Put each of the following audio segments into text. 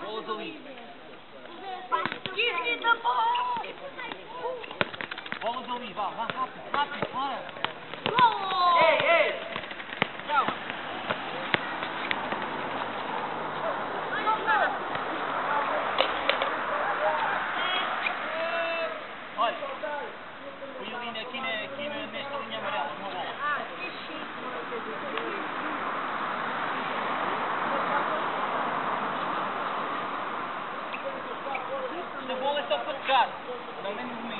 Bolas ali. Bolas ali, vá rápido, bora. Ei! Tchau. Olha, fui ali nesta linha amarela, uma bola. Esta bola é só para tocar, não nem movimento.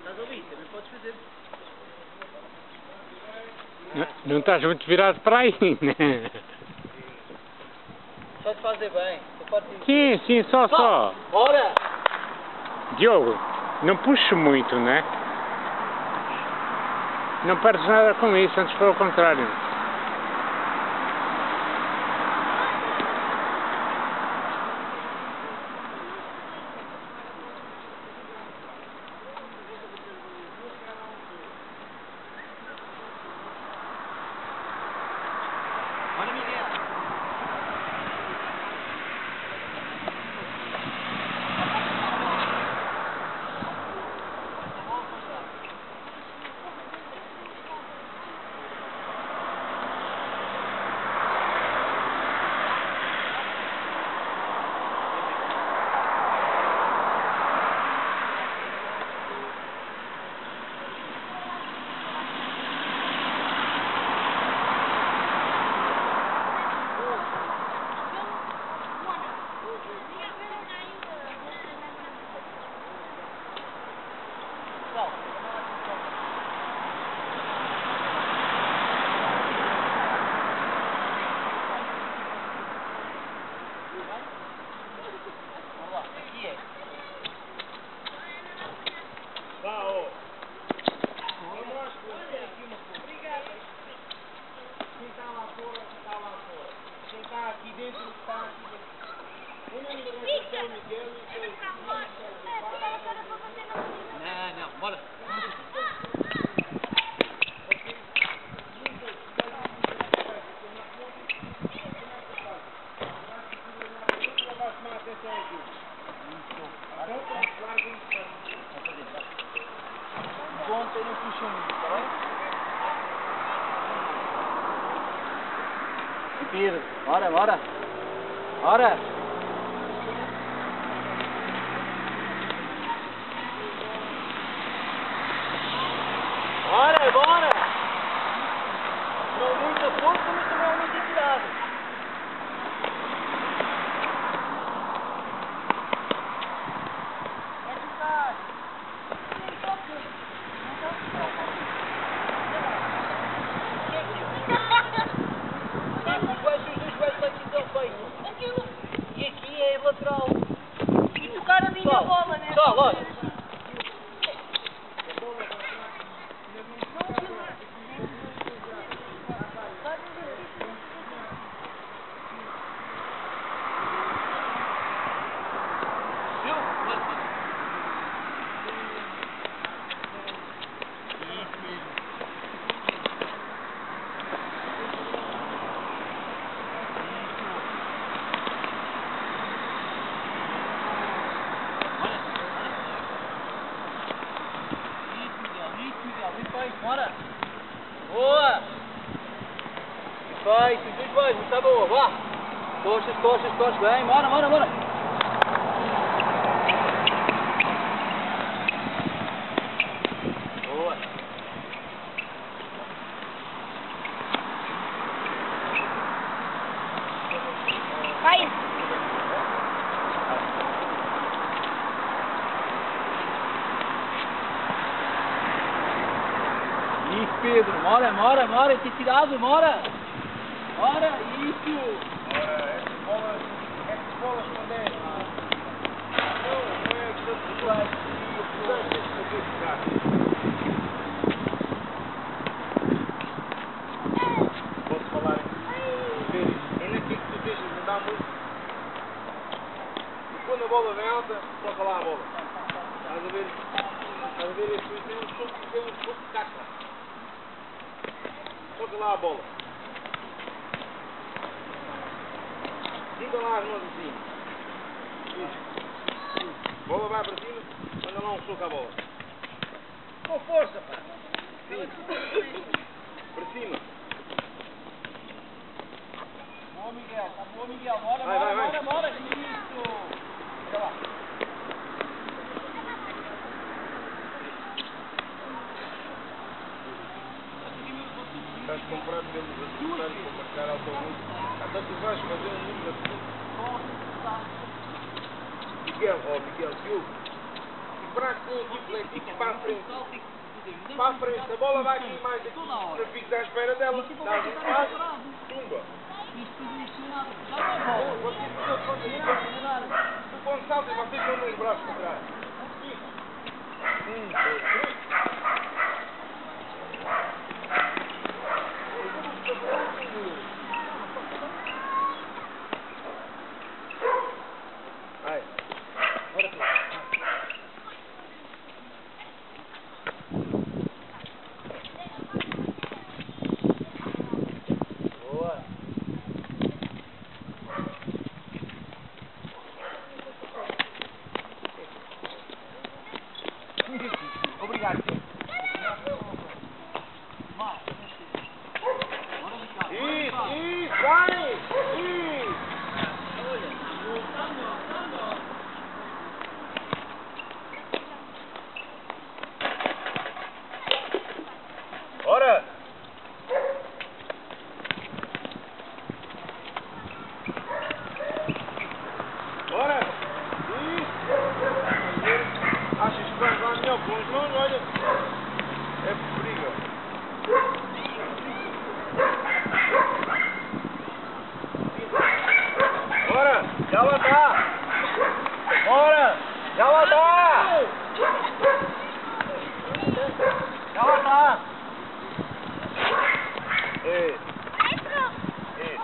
Estás a ouvir? Também podes fazer. Não estás muito virado para aí, né? Só te fazer bem. Sim, só. Bora! Diogo, não puxes muito, né? Não perdes nada com isso, antes pelo contrário. Olha, Miguel. Aqui é. Quem está lá fora, está lá fora. Quem está aqui dentro, está aqui dentro. Eu não me interessa o Miguel e Não, bora. Ontem eu puxo muito, está bem? Pedro, bora! Bora! Não muita força, mas também é muita cuidado. E aqui é lateral. E tocar a minha bola, né? Só, lógico. Bora! Boa! Perfeito, dois beijos, está boa, vá! Costas, bem, bora! Pedro. Mora, tem tirado, mora. Mora, isso. Essas bolas quando é... Não é que tanto vai. Posso falar? Ainda que tu deixas de andar muito. E quando a bola vem alta, toca lá a bola. Estás a ver? Estás a ver? Este tem um pouco de caca. Toca lá a bola. Diga lá as mãos assim. A bola vai para cima, manda lá um soco à bola. Com força, pá. Sim. Para cima. Boa, Miguel. Tá boa, Miguel. Mora. Isso. Olha lá. Estás comprado pelos adversários para marcar autobus. Até tu vais fazer um número assim. Miguel, Diogo. E para que tem aqui flexível para a frente. Para a frente, a bola vai aqui mais aqui. Não fiques à espera dela. Dás um passo, tumba. Tu quando saltas, vocês dão os braços para trás. 1, 2, 3. Vai. Bora, filho. Boa. Obrigado, senhor. Isso, vai! Isso! Ora! Ora! Isso! Achas que vais lá melhor com os mãos? Olha! É perigo! Ora! Já lá está! Ora! Já lá está! Já lá está! Ei! Ei!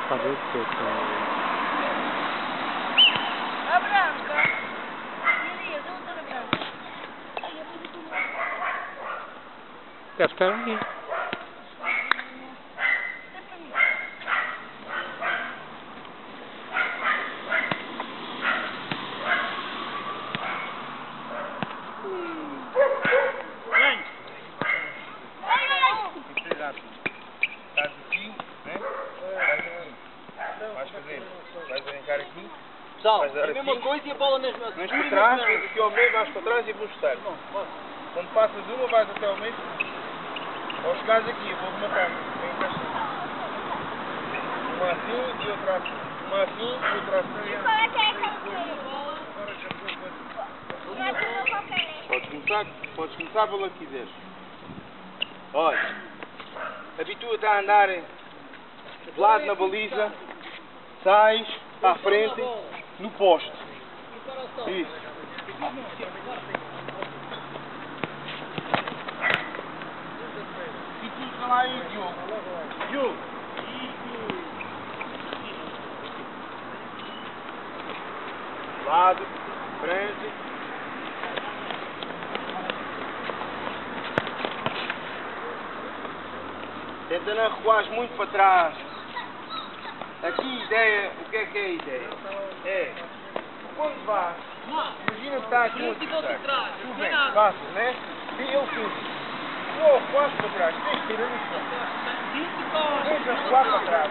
Cadê o seu? A branca. Elias, onde está a branca? Deve estar ali. Estás aqui, né? Vais fazer. Vais brincar aqui. Pessoal, Vais dar é a mesma aqui. coisa e a bola mesmo. Vens para trás, aqui ao meio, vais para trás e vou estar. Quando passas uma, vais até ao meio. Ou chegares aqui, eu vou rematar. Vem encaixar. Uma assim e outra assim. Uma assim e outra assim. Qual é que é a cabeceira? Agora já vou E essa não qualquer. Podes começar pela que quiseres. Olha, habitua-te a andar de lado na baliza, sais à frente, no poste. Isso. E tu fica lá aí, Diogo. Diogo. Lado, frente. Tenta não recuares muito para trás. Aqui a ideia, o que é a ideia? É, quando vais, imagina que está aqui um adversário. Tu vem, passas, né? E ele fica. Tu recuas para trás, tens que ir ali. Tens a recuar para trás.